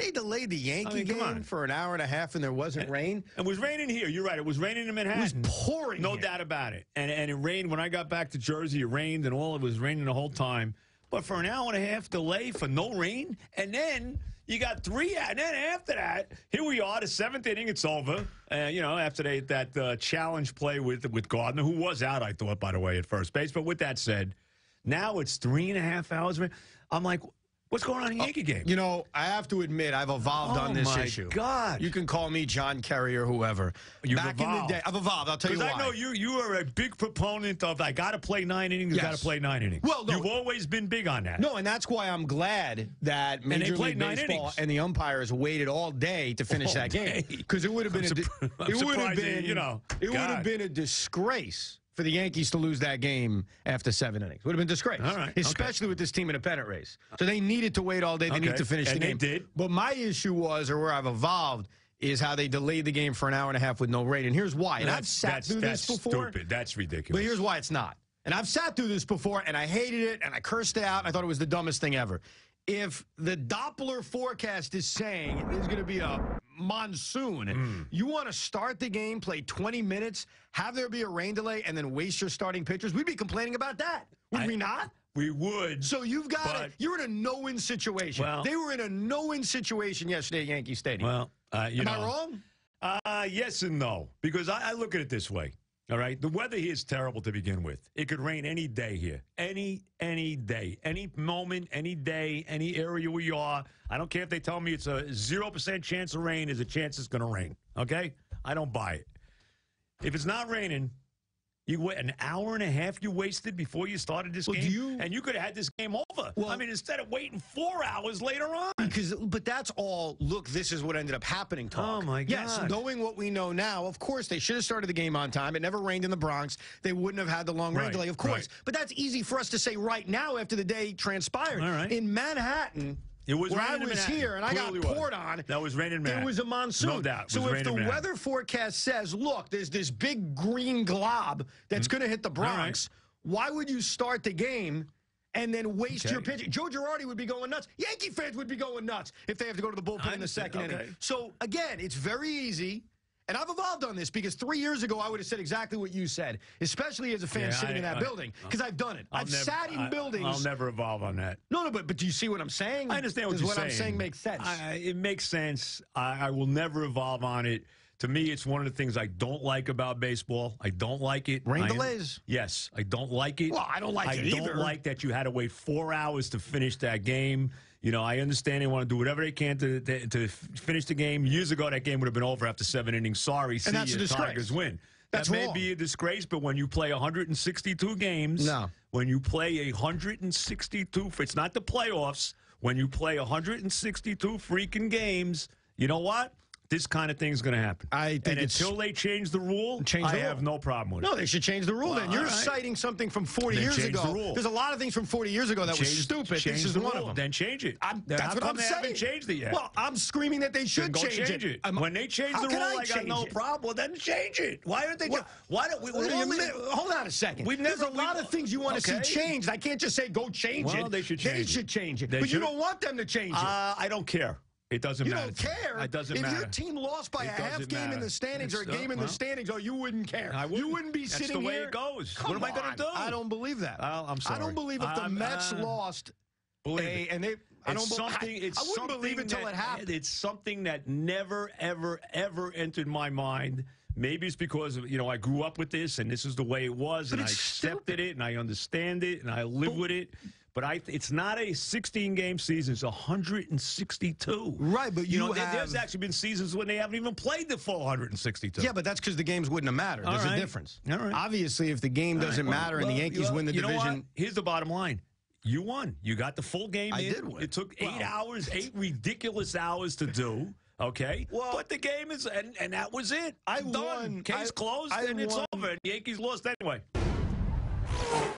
They delayed the Yankee game for an hour and a half and there wasn't rain. It was raining here. You're right. It was raining in Manhattan. It was pouring. No doubt about it. And it rained when I got back to Jersey. It rained and all. It was raining the whole time. But for an hour and a half delay for no rain, and then you got 3, and then after that, here we are, the 7th inning, it's over. After that challenge play with Gardner, who was out, I thought, by the way, at first base. But with that said, now it's 3.5 hours. I'm like, what's going on in the Yankee game? I have to admit, I've evolved on this issue. Oh, my God. You can call me John Kerry or whoever. Back in the day, I've evolved. I'll tell you why. Because I know you are a big proponent of, I got to play 9 innings, got to play 9 innings. Well, no, you've always been big on that. No, and that's why I'm glad that Major League Baseball and the umpires waited all day to finish that game. Because it would have been a disgrace for the Yankees to lose that game after 7 innings. Would have been disgrace. All right. Especially with this team in a pennant race. So they needed to wait all day. They needed to finish the game. They did. But my issue was, or where I've evolved, is how they delayed the game for an hour and a half with no rain. And here's why. And I've sat through this before. That's stupid. That's ridiculous. But here's why it's not. And I've sat through this before, and I hated it, and I cursed it out, and I thought it was the dumbest thing ever. If the Doppler forecast is saying there's going to be a monsoon, you want to start the game, play 20 minutes, have there be a rain delay, and then waste your starting pitchers, we'd be complaining about that. Would we not? We would. So you've got you're in a no-win situation. Well, they were in a no-win situation yesterday at Yankee Stadium. Well, Am I wrong? Yes and no, because I look at it this way. All right, the weather here is terrible to begin with. It could rain any day here, any day, any moment, any day, any area where you are. I don't care if they tell me it's a 0% chance of rain. There's a chance it's going to rain. Okay, I don't buy it. If it's not raining, you wait an hour and a half you wasted before you started this game, and you could have had this game over. Well, I mean, instead of waiting 4 hours later on. But that's all, look, this is what ended up happening, talk. Oh, my God. Yes, knowing what we know now, of course, they should have started the game on time. It never rained in the Bronx. They wouldn't have had the long rain delay, of course. Right. But that's easy for us to say right now after the day transpired. All right. In Manhattan, it was where I was here and I got poured on. That was raining, man. There was a monsoon. No doubt. So if the weather forecast says, look, there's this big green glob that's going to hit the Bronx, why would you start the game and then waste your pitch? Joe Girardi would be going nuts. Yankee fans would be going nuts if they have to go to the bullpen in the second inning. So, again, it's very easy. And I've evolved on this because 3 years ago I would have said exactly what you said, especially as a fan sitting in that building, because I've done it. I've sat in buildings. I'll never evolve on that. No, but do you see what I'm saying? I understand what you're saying. What I'm saying makes sense. It makes sense. I will never evolve on it. To me, it's one of the things I don't like about baseball. I don't like it. Rain delays? Yes, I don't like it. Well, I don't like it either. I don't like that you had to wait 4 hours to finish that game. I understand they want to do whatever they can to finish the game. Years ago, that game would have been over after 7 innings. Sorry, see you, Tigers win. That may be a disgrace, but when you play 162 games, when you play 162, it's not the playoffs, when you play 162 freaking games, you know what? This kind of thing is going to happen. Until they change the rule, I have no problem with it. No, they should change the rule then. You're citing something from 40 years ago. There's a lot of things from 40 years ago that was stupid. This is one of them. Then change it. That's what I'm saying. They haven't changed it yet. Well, I'm screaming that they should change it. When they change the rule, I got no problem. Well, then change it. Why aren't they? Why don't we? Hold on a second. There's a lot of things you want to see changed. I can't just say go change it. Well, they should change it. They should change it. But you don't want them to change it. I don't care. It doesn't matter. You don't care? It doesn't matter. If your team lost by a half game in the standings or a game in the standings, you wouldn't care. You wouldn't be sitting here. That's the way it goes. What am I going to do? I don't believe that. I'm sorry. I don't believe if the Mets lost I wouldn't believe it until it happened. It's something that never, ever, ever entered my mind. Maybe it's because I grew up with this and this is the way it was, and I accepted it and I understand it and I live with it. But it's not a 16-game season. It's 162. Right, but there's actually been seasons when they haven't even played the full 162. Yeah, but that's because the games wouldn't have mattered. There's a difference. All right. Obviously, if the game doesn't matter and the Yankees win the division. Here's the bottom line. You won. You got the full game in. I did win. It took 8 hours, 8 ridiculous hours to do. Okay? But the game is, and that was it. I'm done. Case closed, and it's over. And the Yankees lost anyway.